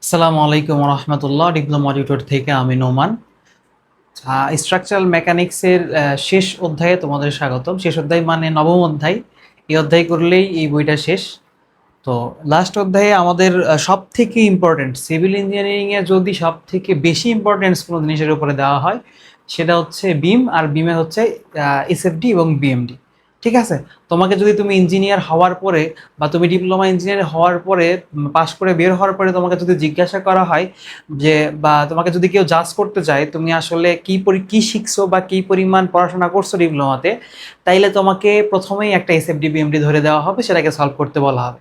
আসসালামু আলাইকুম রহমতুল্লাহ। Diploma tutor থেকে আমি নোমান। স্ট্রাকচারাল মেকানিক্সের শেষ অধ্যায়ে তোমাদের স্বাগতম। শেষ অধ্যায় মানে নবম অধ্যায়। এই অধ্যায় করলেই এই বইটা শেষ। তো লাস্ট অধ্যায়ে আমাদের সব থেকে ইম্পর্টেন্ট, সিভিল ইঞ্জিনিয়ারিংয়ে যদি সব থেকে বেশি ইম্পর্টেন্স কোনো জিনিসের উপরে দেওয়া হয় সেটা হচ্ছে বিম, আর বিমে হচ্ছে এসএফডি এবং বিএমডি। ঠিক আছে? তোমাকে যদি তুমি ইঞ্জিনিয়ার হওয়ার পরে বা তুমি ডিপ্লোমা ইঞ্জিনিয়ার হওয়ার পরে পাশ করে বের হওয়ার পরে তোমাকে যদি জিজ্ঞাসা করা হয় যে, বা তোমাকে যদি কেউ জাজ করতে চায় তুমি আসলে কি শিখছো বা কি পরিমাণ পড়াশোনা করছো ডিপ্লোমাতে, তাইলে তোমাকে প্রথমেই একটা এসএফডি বিএমডি ধরে দেওয়া হবে, সেটাকে সলভ করতে বলা হবে।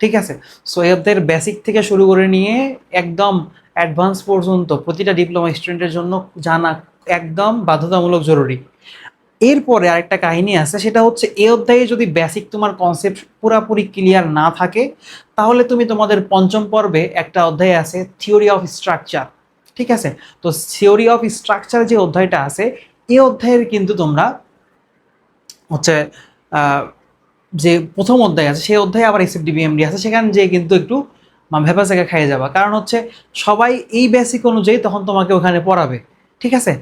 ঠিক আছে? সো এদের বেসিক থেকে শুরু করে নিয়ে একদম অ্যাডভান্স পর্যন্ত প্রতিটা ডিপ্লোমা স্টুডেন্টের জন্য জানা একদম বাধ্যতামূলক জরুরি। এরপরে আরেকটা কাহিনী আছে, সেটা হচ্ছে এই অধ্যায়ে যদি বেসিক তোমার কনসেপ্ট পুরাপুরি ক্লিয়ার না থাকে তাহলে তুমি তোমাদের পঞ্চম পর্বে একটা অধ্যায় আছে থিওরি অফ স্ট্রাকচার। ঠিক আছে? তো থিওরি অফ স্ট্রাকচার যে অধ্যায়টা আছে এই অধ্যায়ের কিন্তু তোমরা হচ্ছে যে প্রথম অধ্যায় আছে সেই অধ্যায়ে আবার এসএফডি বিএমডি আছে, সেখানে যে কিন্তু একটু ভেপা জায়গা খাইয়ে যাবা, কারণ হচ্ছে সবাই এই বেসিক অনুযায়ী তখন তোমাকে ওখানে পড়াবে। ঠিক আছে?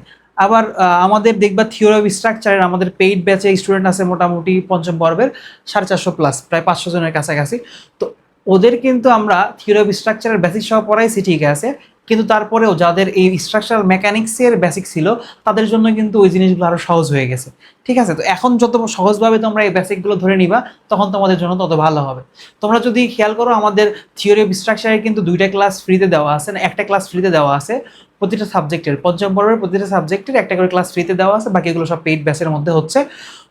আবার আমাদের দেখবা থিওরি অফ স্ট্রাকচারের আমাদের পেইড ব্যাচে স্টুডেন্ট আছে মোটামুটি পঞ্চম পর্বের 450 প্লাস, প্রায় 500 জনের কাছাকাছি। তো ওদের কিন্তু আমরা থিওরি অফ স্ট্রাকচারের বেসিক সহ পড়াইছি, ঠিক আছে, কিন্তু তারপরেও যাদের এই স্ট্রাকচারাল মেকানিক্সের বেসিক ছিল তাদের জন্য কিন্তু ওই জিনিসগুলো আরও সহজ হয়ে গেছে। ঠিক আছে? তো এখন যত সহজভাবে তোমরা এই বেসিকগুলো ধরে নিবা তখন তোমাদের জন্য তত ভালো হবে। তোমরা যদি খেয়াল করো আমাদের থিওরি অফ স্ট্রাকচারে কিন্তু দুইটা ক্লাস ফ্রিতে দেওয়া আছে, না একটা ক্লাস ফ্রিতে দেওয়া আছে প্রতিটা সাবজেক্টের, পঞ্চম পর্বের প্রতিটা সাবজেক্টের একটা করে ক্লাস ফ্রিতে দেওয়া আছে, বাকিগুলো সব পেইড ব্যাচের মধ্যে হচ্ছে।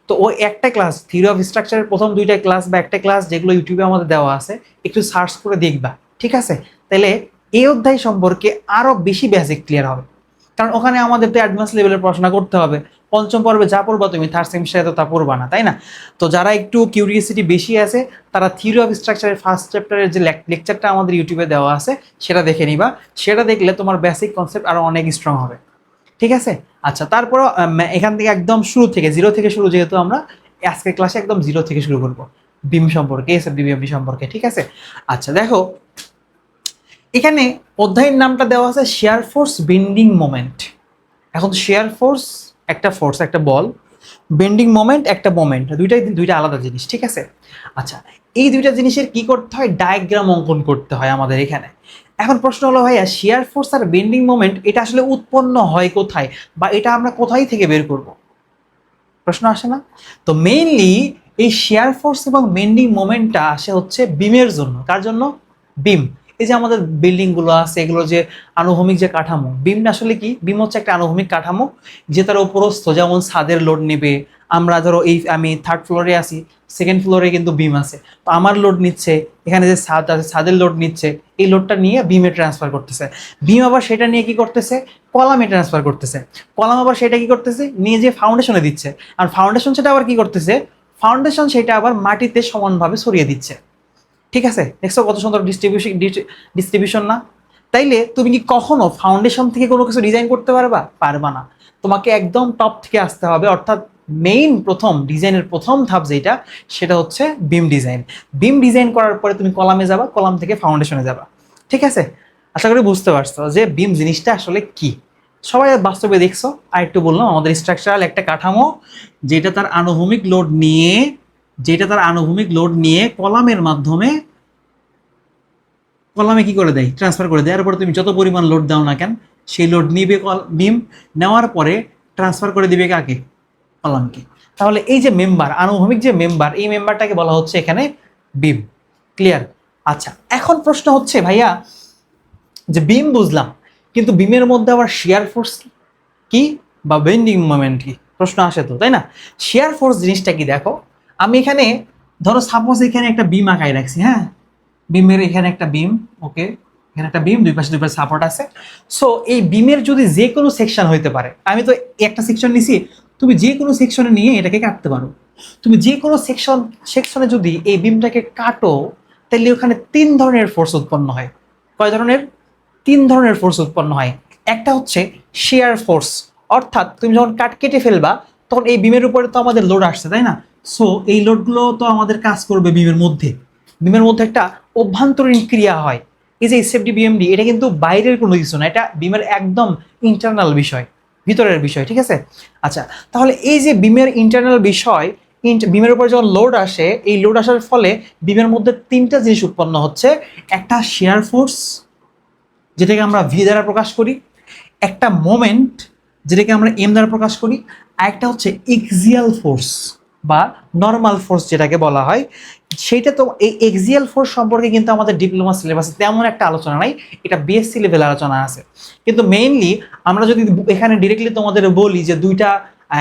তো ওই একটা ক্লাস থিওরি অফ স্ট্রাকচারের প্রথম দুইটা ক্লাস বা একটা ক্লাস যেগুলো ইউটিউবে আমাদের দেওয়া আছে একটু সার্চ করে দেখবা। ঠিক আছে? তাহলে এই অধ্যায় সম্পর্কে আরও বেশি বেসিক ক্লিয়ার হবে, কারণ ওখানে আমাদের তো অ্যাডভান্স লেভেলের পড়াশোনা করতে হবে। পঞ্চম পর্বে যা পড়বা তুমি থার্ড সেমিস্টারে তো তা পড়বা না, তাই না? তো যারা একটু কিউরিয়াসিটি বেশি আছে তারা থিওরি অফ স্ট্রাকচারের ফার্স্ট চ্যাপ্টারের যে লেকচারটা আমাদের ইউটিউবে দেওয়া আছে সেটা দেখে নিবা। সেটা দেখলে তোমার বেসিক কনসেপ্ট আরও অনেক স্ট্রং হবে। ঠিক আছে? আচ্ছা, তারপরও এখান থেকে একদম শুরু থেকে জিরো থেকে শুরু, যেহেতু আমরা আজকের ক্লাসে একদম জিরো থেকে শুরু করবো বিম সম্পর্কে, এসএফডি বিএমডি সম্পর্কে। ঠিক আছে? আচ্ছা দেখো, এখানে অধ্যায়ের নামটা দেওয়া আছে শেয়ার ফোর্স বেন্ডিং মোমেন্ট। এখন শেয়ার ফোর্স একটা ফোর্স, একটা বল, বেন্ডিং মোমেন্ট একটা মোমেন্ট, দুইটা আলাদা জিনিস। ঠিক আছে? আচ্ছা, এই দুইটা জিনিসের কি করতে হয়, ডায়াগ্রাম অঙ্কন করতে হয় আমাদের এখানে। এখন প্রশ্ন হলো ভাইয়া, শেয়ার ফোর্স আর বেন্ডিং মোমেন্ট এটা আসলে উৎপন্ন হয় কোথায়, বা এটা আমরা কোথায় থেকে বের করব? প্রশ্ন আসে না? তো মেইনলি এই শেয়ার ফোর্স এবং বেন্ডিং মোমেন্টটা আসে হচ্ছে বিমের জন্য। কার জন্য? বিম। এই যে আমাদের বিল্ডিং গুলো আছে এগুলো যে আনুভূমিক যে কাঠামো, বিম আসলে কি? বিম হচ্ছে একটা আনুভূমিক কাঠামো যে তার উপরস্থ, যেমন ছাদের লোড নেবে। আমরা ধরো আমি থার্ড ফ্লোরে আছি, সেকেন্ড ফ্লোরে কিন্তু বিম আছে, তো আমার লোড নিচ্ছে, এখানে যে ছাদ আছে ছাদের লোড নিচ্ছে, এই লোডটা নিয়ে বিমে ট্রান্সফার করতেছে। বিম আবার সেটা নিয়ে কি করতেছে, কলামে ট্রান্সফার করতেছে। কলাম আবার সেটা কি করতেছে, নিয়ে যে ফাউন্ডেশনে দিচ্ছে, আর ফাউন্ডেশন সেটা আবার কি করতেছে, ফাউন্ডেশন সেটা আবার মাটিতে সমানভাবে ছড়িয়ে দিচ্ছে। ঠিক আছে? দেখছো কত সুন্দর ডিস্ট্রিবিউশন না? তাইলে তুমি কি কখনো ফাউন্ডেশন থেকে কোনো কিছু ডিজাইন করতে পারবা না। তোমাকে একদম টপ থেকে আসতে হবে, অর্থাৎ মেইন প্রথম ডিজাইনের প্রথম ধাপ যেটা সেটা হচ্ছে বিম ডিজাইন। বিম ডিজাইন করার পরে তুমি কলামে যাবা, কলাম থেকে ফাউন্ডেশনে যাবা। ঠিক আছে? আশা করি বুঝতে পারছো যে বিম জিনিসটা আসলে কি। সবাই বাস্তবে দেখছো। আর একটু বললাম, আমাদের স্ট্রাকচারাল একটা কাঠামো যেটা তার আনুভূমিক লোড নিয়ে কলামের মাধ্যমে কলামে কি করে দেয়, ট্রান্সফার করে দেয়। এরপরে তুমি যত পরিমাণ লোড দাও না কেন সেই লোড নিবে বিম, নেওয়ার পরে ট্রান্সফার করে দিবে কাকে, কলামকে। তাহলে এই যে মেম্বার, আনুভূমিক যে মেম্বার, এই মেম্বারটাকে বলা হচ্ছে এখানে বিম। ক্লিয়ার? আচ্ছা, এখন প্রশ্ন হচ্ছে ভাইয়া যে বিম বুঝলাম, কিন্তু বিমের মধ্যে আবার শেয়ার ফোর্স কি বা বেন্ডিং মোমেন্ট কি, প্রশ্ন আসে তো, তাই না? শেয়ার ফোর্স জিনিসটা কি দেখো, আমি এখানে ধরো সাপোজ এখানে একটা বিম আঁকাই রাখছি, হ্যাঁ, বিমের এখানে একটা বিম, ওকে, এখানে একটা বিম, দুই পাশে সাপোর্ট আছে। সো এই বিমের যদি যে কোনো সেকশন হইতে পারে, আমি তো একটা সেকশন নিছি, তুমি যে কোনো সেকশনে নিয়ে এটাকে কাটতে পারো। তুমি যে কোনো সেকশনে যদি এই বিমটাকে কাটো, তাহলে ওখানে তিন ধরনের ফোর্স উৎপন্ন হয়। কয় ধরনের? তিন ধরনের ফোর্স উৎপন্ন হয়। একটা হচ্ছে শেয়ার ফোর্স, অর্থাৎ তুমি যখন কাট কেটে ফেলবা তখন এই বিমের উপরে তো আমাদের লোড আসছে, তাই না? সো এই লোডগুলো তো আমাদের কাজ করবে বিমের মধ্যে। বিমের মধ্যে একটা অভ্যন্তরীণ ক্রিয়া হয়, এই যে এসএফডি বিএমডি এটা কিন্তু বাইরের কোনো কিছু না, এটা বিমের একদম ইন্টারনাল বিষয়, ভিতরের বিষয়, ঠিক আছে। আচ্ছা, তাহলে এই যে বিমের ইন্টারনাল বিষয়, বিমের উপর যখন লোড আসে, এই লোড আসার ফলে বিমের মধ্যে তিনটা জিনিস উৎপন্ন হচ্ছে। একটা শিয়ার ফোর্স, যেটাকে আমরা ভি দ্বারা প্রকাশ করি, একটা মোমেন্ট যেটাকে আমরা এম দ্বারা প্রকাশ করি, আর একটা হচ্ছে এক্সিয়াল ফোর্স বা নর্মাল ফোর্স যেটাকে বলা হয়। সেইটা তো এই এক্সিয়াল ফোর্স সম্পর্কে কিন্তু আমাদের ডিপ্লোমা সিলেবাসে তেমন একটা আলোচনা নাই, এটা বিএসসি লেভেল আলোচনা আছে। কিন্তু মেইনলি আমরা যদি এখানে ডিরেক্টলি তোমাদের বলি যে দুইটা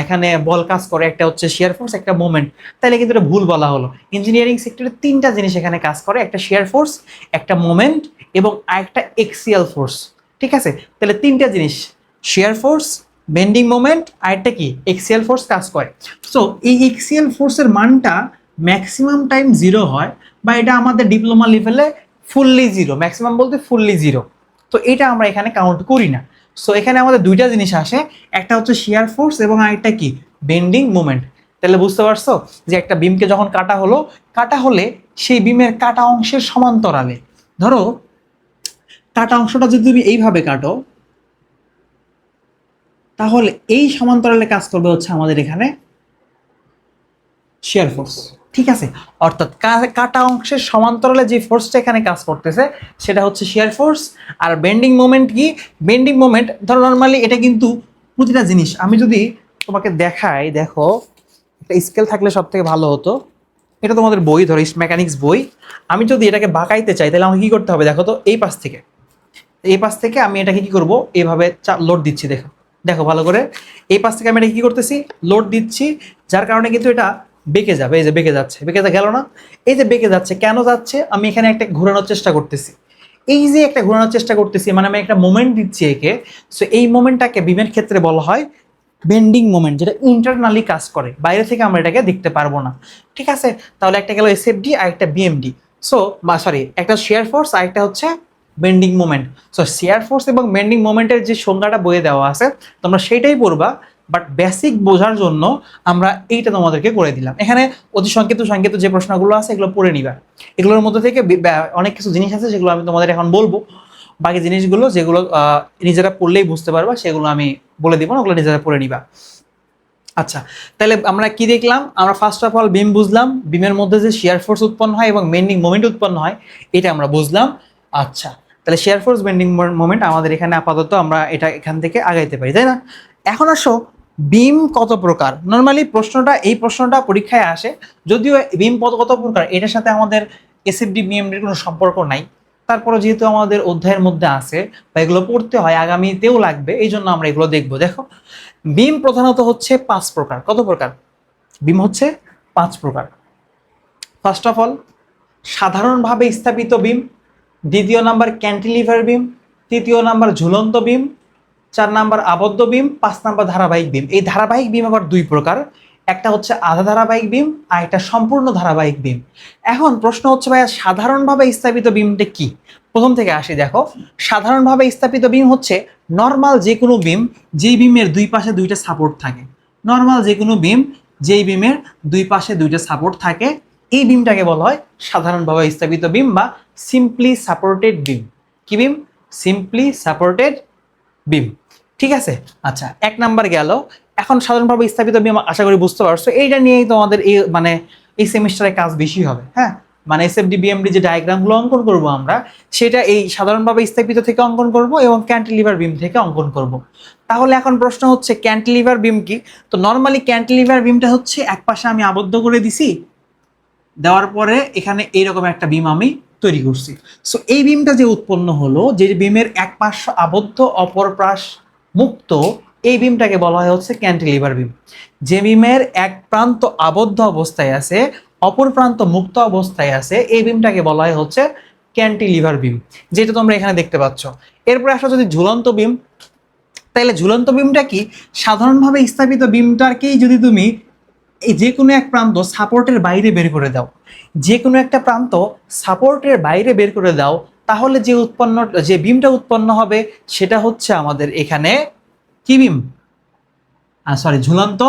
এখানে বল কাজ করে, একটা হচ্ছে শিয়ার ফোর্স, একটা মোমেন্ট, তাহলে কিন্তু এটা ভুল বলা হলো। ইঞ্জিনিয়ারিং সেক্টরে তিনটা জিনিস এখানে কাজ করে, একটা শিয়ার ফোর্স, একটা মোমেন্ট এবং আরেকটা এক্সিয়াল ফোর্স, ঠিক আছে। তাহলে তিনটা জিনিস, শিয়ার ফোর্স, বেন্ডিং মোমেন্ট, আর একটা কি এক্সিয়াল ফোর্স কাজ করে। সো এই এক্সিয়াল ফোর্সের মানটা ম্যাক্সিমাম টাইম 0 হয়, বা এটা আমাদের ডিপ্লোমা লেভেলে ফুললি 0, ম্যাক্সিমাম বলতে ফুললি 0। তো এটা আমরা এখানে কাউন্ট করি না। সো এখানে আমাদের দুইটা জিনিস আসে, একটা হচ্ছে শিয়ার ফোর্স এবং আরেকটা কি বেন্ডিং মোমেন্ট। তাহলে বুঝতে পারছো যে একটা বিমকে যখন কাটা হলো, কাটা হলে সেই বিমের কাটা অংশের সমান্তরালে, ধরো কাটা অংশটা যদি তুমি এইভাবে কাটো, তাহলে এই সমান্তরালে কাজ করবে হচ্ছে আমাদের এখানে শিয়ার ফোর্স, ঠিক আছে। অর্থাৎ কাটা অংশের সমান্তরালে যে ফোর্সটা এখানে কাজ করতেছে সেটা হচ্ছে শিয়ার ফোর্স। আর বেন্ডিং মোমেন্ট কি, বেন্ডিং মোমেন্ট ধরো নর্মালি এটা কিন্তু প্রতিটা জিনিস আমি যদি তোমাকে দেখাই, দেখো একটা স্কেল থাকলে সব থেকে ভালো হতো। এটা তোমাদের বই, ধরো মেকানিক্স বই, আমি যদি এটাকে বাঁকাইতে চাই তাহলে আমাকে কি করতে হবে, দেখো তো এই পাশ থেকে, এই পাশ থেকে আমি এটাকে কি করব, এইভাবে লোড দিচ্ছি, দেখো দেখো ভালো করে, এই পাশ থেকে আমি এটা কি করতেছি, লোড দিচ্ছি, যার কারণে কিন্তু এটা বেঁকে যাবে, এই যে বেঁকে যাচ্ছে, বেঁকে গেল না, এই যে বেঁকে যাচ্ছে, কেন যাচ্ছে, আমি এখানে একটা ঘোরানোর চেষ্টা করতেছি, এই যে একটা ঘোরানোর চেষ্টা করতেছি, মানে আমি একটা মোমেন্ট দিচ্ছি একে। সো এই মোমেন্টটাকে বিমের ক্ষেত্রে বলা হয় বেন্ডিং মোমেন্ট, যেটা ইন্টারনালি কাজ করে, বাইরে থেকে আমরা এটাকে দেখতে পারবো না, ঠিক আছে। তাহলে একটা গেল এসএফডি আর একটা বিএমডি। সো সরি, একটা শেয়ার ফোর্স আর একটা হচ্ছে bending moment. So share force এবং বেন্ডিং মোমেন্টের যে সংজ্ঞাটা বইয়ে দেওয়া আছে তোমরা সেটাই পড়বা, বাট বেসিক বোঝার জন্য আমরা এইটা তোমাদেরকে করে দিলাম। এখানে অতি সংক্ষিপ্ত সংক্ষিপ্ত যে প্রশ্নগুলো আছে এগুলো পড়ে নিবা, এগুলোর মধ্যে থেকে অনেক কিছু জিনিস আছে যেগুলো আমি তোমাদের এখন বলবো, বাকি জিনিসগুলো যেগুলো নিজেরা পড়লেই বুঝতে পারবা সেগুলো আমি বলে দিব না, ওগুলো নিজেরা পড়ে নিবা। আচ্ছা, তাহলে আমরা কি দেখলাম, আমরা ফার্স্ট অফ অল বিম বুঝলাম, বিমের মধ্যে যে শিয়ার ফোর্স উৎপন্ন হয় এবং বেন্ডিং মোমেন্ট উৎপন্ন হয় এটা আমরা বুঝলাম। আচ্ছা, তাহলে শিয়ার ফোর্স বেন্ডিং মোমেন্ট আমাদের এখানে আপাতত আমরা এটা এখান থেকে আগাইতে পারি, তাই না। এখন আসো বিম কত প্রকার। নর্মালি এই প্রশ্নটা পরীক্ষায় আসে, যদিও বিম কত প্রকার এটার সাথে আমাদের এসএফডি বিএমডির কোনো সম্পর্ক নাই, তারপরে যেহেতু আমাদের অধ্যায়ের মধ্যে আছে বা এগুলো পড়তে হয়, আগামীতেও লাগবে, এই জন্য আমরা এগুলো দেখবো। দেখো বিম প্রধানত হচ্ছে 5 প্রকার। কত প্রকার বিম হচ্ছে? 5 প্রকার। ফার্স্ট অফ অল সাধারণভাবে স্থাপিত বিম, দ্বিতীয় নাম্বার ক্যান্টিলিভার বিম, তৃতীয় নাম্বার ঝুলন্ত বিম, 4 নাম্বার আবদ্ধ বিম, 5 নাম্বার ধারাবাহিক বিম। এই ধারাবাহিক বিম আবার 2 প্রকার, একটা হচ্ছে আধা ধারাবাহিক বিম আর একটা সম্পূর্ণ ধারাবাহিক বিম। এখন প্রশ্ন হচ্ছে ভাইয়া সাধারণভাবে স্থাপিত বিমটা কি? প্রথম থেকে আসি, দেখো সাধারণভাবে স্থাপিত বিম হচ্ছে নর্মাল যে কোনো বিম যেই বিমের দুই পাশে দুইটা সাপোর্ট থাকে, নর্মাল যে কোনো বিম যেই বিমের দুই পাশে দুইটা সাপোর্ট থাকে, এই বিমটাকে বলা হয় সাধারণভাবে স্থাপিত বিম বা সিম্পলি সাপোর্টেড বিম। কি বিম? সিম্পলি সাপোর্টেড বিম, ঠিক আছে। আচ্ছা, 1 নাম্বার গেল। এখন সাধারণভাবে স্থাপিত বিম আশা করি বুঝতে পারছো, এইটা নিয়েই তোমাদের এই মানে এই সেমিস্টারে কাজ বেশি হবে, হ্যাঁ। মানে এসএফডি বিএমডি যে ডায়াগ্রামগুলো অঙ্কন করব আমরা, সেটা এই সাধারণভাবে স্থাপিত থেকে অঙ্কন করব এবং ক্যান্টিলিভার বিম থেকে অঙ্কন করব। তাহলে এখন প্রশ্ন হচ্ছে ক্যান্টিলিভার বিম কি? তো নর্মালি ক্যান্টিলিভার বিমটা হচ্ছে এক পাশে আমি আবদ্ধ করে দিছি, দেওয়ার পরে এখানে এইরকম একটা বিম আমি তৈরি করছি। সো এই বিমটা যে উৎপন্ন হলো, যে বিমের এক পাশ আবদ্ধ অপর পাশ মুক্ত, এই বিমটাকে বলা হয় হচ্ছে ক্যান্টিলিভার বিম। যে বিমের এক প্রান্ত আবদ্ধ অবস্থায় আছে অপর প্রান্ত মুক্ত অবস্থায় আছে, এই বিমটাকে বলা হয় হচ্ছে ক্যান্টিলিভার বিম, যেটা তোমরা এখানে দেখতে পাচ্ছ। এরপরে আসলে যদি ঝুলন্ত বিম, তাহলে ঝুলন্ত বিমটা কি? সাধারণভাবে স্থাপিত বিমটাকেই যদি তুমি এই যে কোনো এক প্রান্ত সাপোর্টের বাইরে বের করে দাও, যে কোনো একটা প্রান্ত সাপোর্টের বাইরে বের করে দাও, তাহলে যে বিমটা উৎপন্ন হবে সেটা হচ্ছে আমাদের এখানে কি বিম? সরি, ঝুলন্ত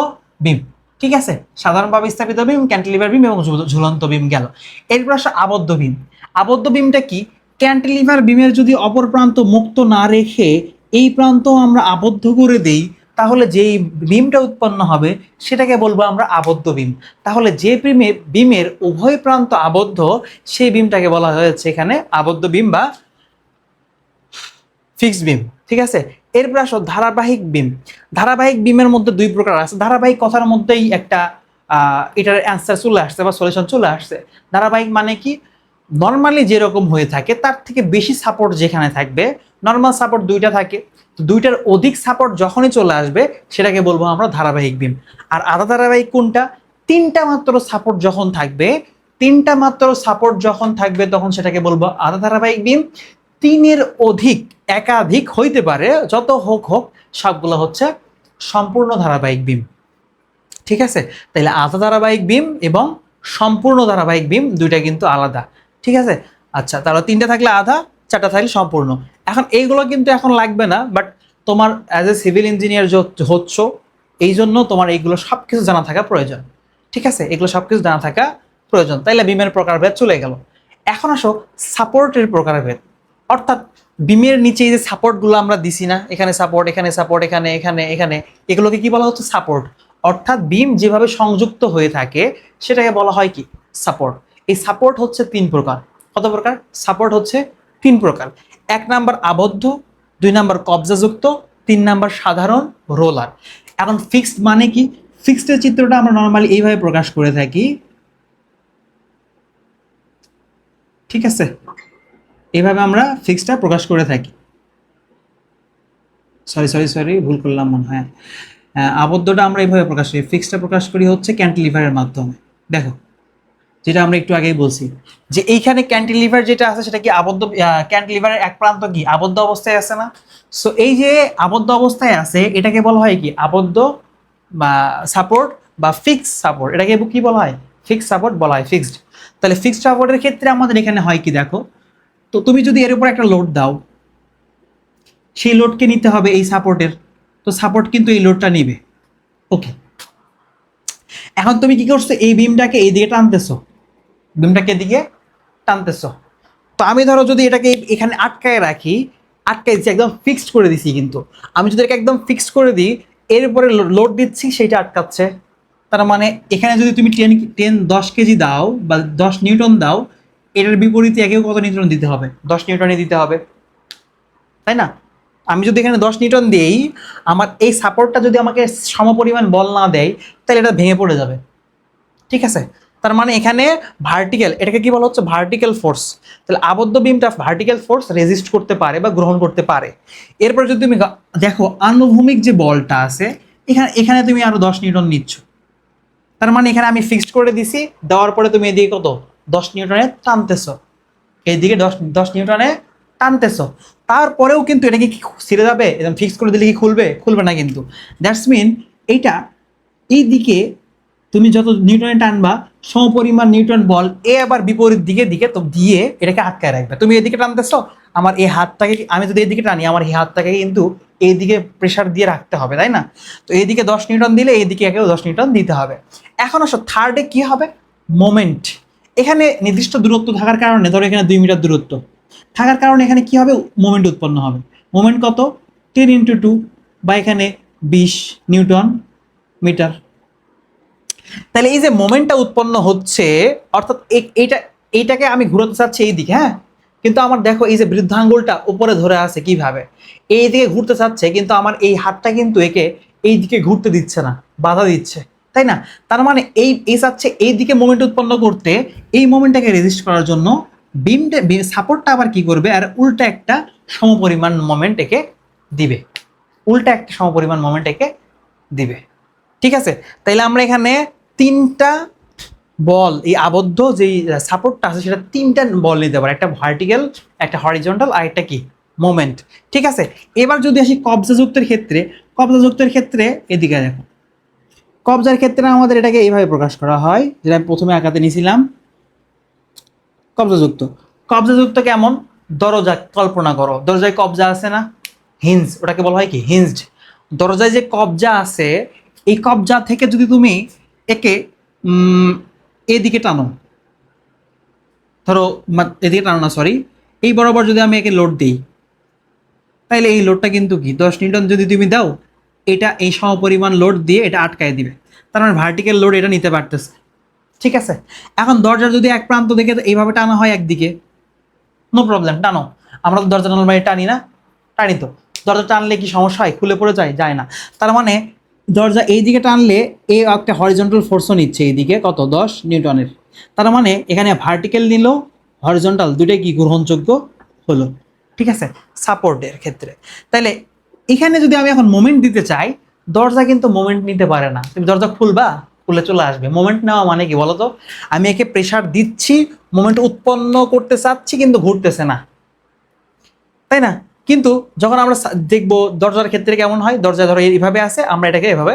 বিম, ঠিক আছে। সাধারণভাবে স্থাপিত বিম, ক্যান্টিলিভার বিম এবং ঝুলন্ত বিম গেল। এরপর আসে আবদ্ধ বিম। আবদ্ধ বিমটা কি? ক্যান্টিলিভার বিমের যদি অপর প্রান্ত মুক্ত না রেখে এই প্রান্ত আমরা আবদ্ধ করে দেই, তাহলে যেই বিমটা উৎপন্ন হবে সেটাকে বলবো আমরা আবদ্ধ বিম। তাহলে যে বিমের উভয় প্রান্ত আবদ্ধ সেই বিমটাকে বলা হয়েছে এখানে আবদ্ধ বিম বা ফিক্সড বিম। ঠিক আছে, এরপর আসো ধারাবাহিক বিম। ধারাবাহিক বিমের মধ্যে দুই প্রকার আছে। ধারাবাহিক কথার মধ্যেই একটা এটার অ্যান্সার চলে আসছে বা সলিউশন চলে আসছে। ধারাবাহিক মানে কি, নর্মালি যেরকম হয়ে থাকে তার থেকে বেশি সাপোর্ট যেখানে থাকবে, নর্মাল সাপোর্ট দুইটা থাকে, দুইটার অধিক সাপোর্ট যখনই চলে আসবে সেটাকে বলবো আমরা ধারাবাহিক বিম। আর আধা ধারাবাহিক কোনটা, তিনটা মাত্র সাপোর্ট যখন থাকবে, তিনটা মাত্র সাপোর্ট যখন থাকবে তখন সেটাকে বলবো আধা ধারাবাহিক বিম। তিনের অধিক একাধিক হইতে পারে, যত হোক হোক সবগুলো হচ্ছে সম্পূর্ণ ধারাবাহিক বিম। ঠিক আছে, তাহলে আধা ধারাবাহিক বিম এবং সম্পূর্ণ ধারাবাহিক বিম দুইটা কিন্তু আলাদা। ঠিক আছে, আচ্ছা, তাহলে তিনটা থাকলে আধা, চারটা থাকলে সম্পূর্ণ। এখন এইগুলো কিন্তু এখন লাগবে না, বাট তোমার অ্যাজ এ সিভিল ইঞ্জিনিয়ার হচ্ছ, এই জন্য তোমার এইগুলো সব কিছু জানা থাকা প্রয়োজন। ঠিক আছে, এগুলো সব কিছু জানা থাকা প্রয়োজন। তাইলে বিমের প্রকারভেদ চলে গেল। এখন আসো সাপোর্টের প্রকারভেদ। অর্থাৎ বিমের নিচে এই যে সাপোর্টগুলো আমরা দিছি না, এখানে সাপোর্ট, এখানে সাপোর্ট, এখানে এখানে এখানে, এগুলোকে কি বলা হচ্ছে সাপোর্ট। অর্থাৎ বিম যেভাবে সংযুক্ত হয়ে থাকে সেটাকে বলা হয় কি সাপোর্ট। এই সাপোর্ট হচ্ছে তিন প্রকার। কত প্রকার সাপোর্ট হচ্ছে? তিন প্রকার। এক নাম্বার আবদ্ধ, দুই নাম্বার কবজাযুক্ত, তিন নাম্বার সাধারণ রোলার। এখন ফিক্সড মানে কি? ফিক্সডের চিত্রটা আমরা নর্মালি এইভাবে প্রকাশ করে থাকি। ঠিক আছে, এইভাবে আমরা ফিক্সডটা প্রকাশ করে থাকি। সরি ভুল করলাম মনে হয়। আবদ্ধটা আমরা এইভাবে প্রকাশ করি, ফিক্সডটা প্রকাশ করি হচ্ছে ক্যান্টিলিভারের মাধ্যমে। দেখো, যেটা আমরা একটু আগেই বলছি যে এইখানে ক্যান্টিলিভার যেটা আছে সেটা কি আবদ্ধ, ক্যান্টিলিভারের এক প্রান্ত কি আবদ্ধ অবস্থায় আছে না? সো এই যে আবদ্ধ অবস্থায় আছে এটাকে বলা হয় কি আবদ্ধ বা সাপোর্ট বা ফিক্সড সাপোর্ট। এটাকে কি বলা হয়? ফিক্সড সাপোর্ট বলা হয়, ফিক্সড। তাহলে ফিক্সড সাপোর্টের ক্ষেত্রে আমাদের এখানে হয় কি দেখো, তো তুমি যদি এর উপর একটা লোড দাও, সেই লোডকে নিতে হবে এই সাপোর্টের, তো সাপোর্ট কিন্তু এই লোডটা নিবে। ওকে, এখন তুমি কি করছো, এই বিমটাকে এইদিকে টানতেছো, বিমটাকে এদিকে টানতেছো। তো আমি ধরো যদি এটাকে এখানে আটকায় রাখি, আটকাই দিচ্ছি, একদম ফিক্সড করে দিছি, কিন্তু আমি যদি এটাকে একদম ফিক্সড করে দিই, এর উপরে লোড দিচ্ছি, সেইটা আটকাচ্ছে। তার মানে এখানে যদি তুমি 10 কেজি দাও বা 10 নিউটন দাও, এটার বিপরীতে একেও কত নিউটন দিতে হবে? 10 নিউটনই দিতে হবে, তাই না? আমি যদি এখানে 10 নিউটন দিই, আমার এই সাপোর্টটা যদি আমাকে সমপরিমাণ বল না দেয়, তাহলে এটা ভেঙে পড়ে যাবে। ঠিক আছে, তার মানে এখানে ভার্টিক্যাল, এটাকে কি বলা হচ্ছে ভার্টিক্যাল ফোর্স। তাহলে আবদ্ধ বিমটা ভার্টিক্যাল ফোর্স রেজিস্ট করতে পারে বা গ্রহণ করতে পারে। এরপর যদি তুমি দেখো আনুভূমিক যে বলটা আছে, এখানে এখানে তুমি আরো 10 নিউটন নিচ্ছ। তার মানে এখানে আমি ফিক্সড করে দিছি, দেওয়ার পরে তুমি এদিকে কত 10 নিউটনে টানতেছো, এইদিকে 10 নিউটনে টানতেছো। তারপরেও কিন্তু এটা কি ছিঁড়ে যাবে? একদম ফিক্স করে দিলে কি খুলবে? খুলবে না কিন্তু। দ্যাটস মিন এইটা এই দিকে তুমি যত নিউটনে টানবা, সমপরিমাণ নিউটন বল এ আবার বিপরীত দিকে দিকে তো দিয়ে এটাকে আটকায় রাখবে। তুমি এদিকে টানতেছো, আমার এই হাতটাকে, আমি যদি এদিকে টানি, আমার এই হাতটাকে কিন্তু এইদিকে প্রেসার দিয়ে রাখতে হবে, তাই না? তো এইদিকে 10 নিউটন দিলে এইদিকে একেও 10 নিউটন দিতে হবে। এখন আসো থার্ডে কি হবে? মোমেন্ট। এখানে নির্দিষ্ট দূরত্ব থাকার কারণে, ধরো এখানে 2 মিটার দূরত্ব থাকার কারণে এখানে কি হবে? মোমেন্ট উৎপন্ন হবে। মোমেন্ট কত? 10 × 2 বা এখানে 20 নিউটন মিটার। তাহলে এই যে মোমেন্টটা উৎপন্ন হচ্ছে, অর্থাৎ এইটাকে আমি ঘুরাতে চাচ্ছি এই দিকে, হ্যাঁ, কিন্তু আমার দেখো এই যে বৃদ্ধাঙ্গুলটা উপরে ধরে আছে কিভাবে, এই দিকে ঘুরতে চাচ্ছে, কিন্তু আমার এই হাতটা কিন্তু একে এই দিকে ঘুরতে দিচ্ছে না, বাধা দিচ্ছে, তাই না? তার মানে এই চাচ্ছে এই দিকে মোমেন্ট উৎপন্ন করতে, এই মোমেন্টটাকে রেজিস্ট করার জন্য বিমটা সাপোর্টটা আবার কি করবে, আর উল্টা একটা সমপরিমাণ মোমেন্ট একে দিবে, উল্টা একটা সমপরিমাণ মোমেন্ট একে দিবে। ঠিক আছে, তাইলে আমরা এখানে তিনটা বল, এই আবদ্ধ যেই সাপোর্টটা আছে সেটা তিনটা বল নিতে পারে, একটা ভার্টিক্যাল, একটা হরিজন্টাল, আর একটা কি মোমেন্ট। ঠিক আছে, এবার যদি আসি কবজাযুক্তের ক্ষেত্রে, কবজাযুক্তের ক্ষেত্রে এদিকে দেখো, কবজার ক্ষেত্রে আমাদের এটাকে এইভাবে প্রকাশ করা হয়, যেটা আমি প্রথমে আঁকাতে নিয়েছিলাম। কবজাযুক্ত, কবজাযুক্ত কেমন? দরজা কল্পনা করো, দরজায় কবজা আছে না, হিঞ্জ, ওটাকে বলা হয় কি হিঞ্জড। দরজায় যে কবজা আছে, এই কবজা থেকে যদি তুমি একে এদিকে টানো, ধরো এদিকে টানো না, সরি, এই বরাবর যদি আমি একে লোড দিই, তাইলে এই লোডটা কিন্তু কি 10 নিউটন যদি তুমি দাও, এটা এই সমপরিমাণ লোড দিয়ে এটা আটকায় দিবে। তার মানে ভার্টিক্যাল লোড এটা নিতে পারতেছে। ঠিক আছে, এখন দরজার যদি এক প্রান্ত থেকে এইভাবে টানা হয় একদিকে, নো প্রবলেম, টানো। আমরা তো দরজা টানার টানি না, টানি তো। দরজা টানলে কি সমস্যা হয়? খুলে পড়ে যায়? যায় না। তার মানে দরজা এই দিকে টানলে এই একটা হরিজন্টাল ফোর্সও নিচ্ছে এইদিকে, কত 10 নিউটনের। তার মানে এখানে ভার্টিক্যাল নিল, হরিজন্টাল, দুটোই কি গ্রহণযোগ্য হলো। ঠিক আছে, সাপোর্টের ক্ষেত্রে। তাইলে এখানে যদি আমি এখন মোমেন্ট দিতে চাই, দরজা কিন্তু মোমেন্ট নিতে পারে না। তুমি দরজা খুলবা, খুলে চলে আসবে। মোমেন্ট নেওয়া মানে কি বলো তো? আমি একে প্রেসার দিচ্ছি, মোমেন্ট উৎপন্ন করতে চাচ্ছি, কিন্তু ঘুরতেছে না, তাই না? কিন্তু যখন আমরা দেখবো দরজার ক্ষেত্রে কেমন হয়, দরজা ধরো এইভাবে আছে, আমরা এটাকে এভাবে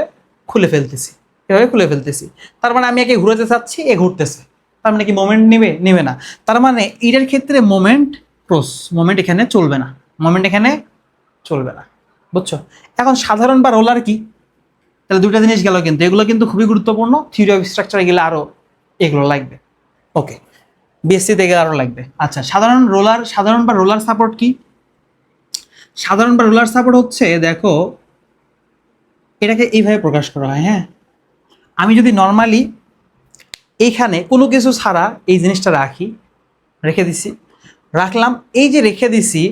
খুলে ফেলতেছি, এভাবে খুলে ফেলতেছি। তার মানে আমি একে ঘুরাতে চাচ্ছি, এ ঘুরতেছে। তার মানে কি মোমেন্ট নেবে? নেবে না। তার মানে এটার ক্ষেত্রে মোমেন্ট মোমেন্ট এখানে চলবে না, মোমেন্ট এখানে চলবে না। বুঝছো? এখন সাধারণ বা রোলার কি? তাহলে দুইটা জিনিস গেল, কিন্তু এগুলো কিন্তু খুবই গুরুত্বপূর্ণ। থিওরি অফ স্ট্রাকচারে গেলে আরো এগুলো লাগবে। ওকে, বিএসসি থেকে আরো লাগবে। আচ্ছা, সাধারণ বা রোলার সাপোর্ট কি? সাধারণ বা রোলার সাপোর্ট হচ্ছে, দেখো এটাকে এইভাবে প্রকাশ করা হয়। হ্যাঁ, আমি যদি নর্মালি এইখানে কোনো কিছু ছাড়া এই জিনিসটা রেখে দিছি, রাখলাম, এই যে রেখে দিছি,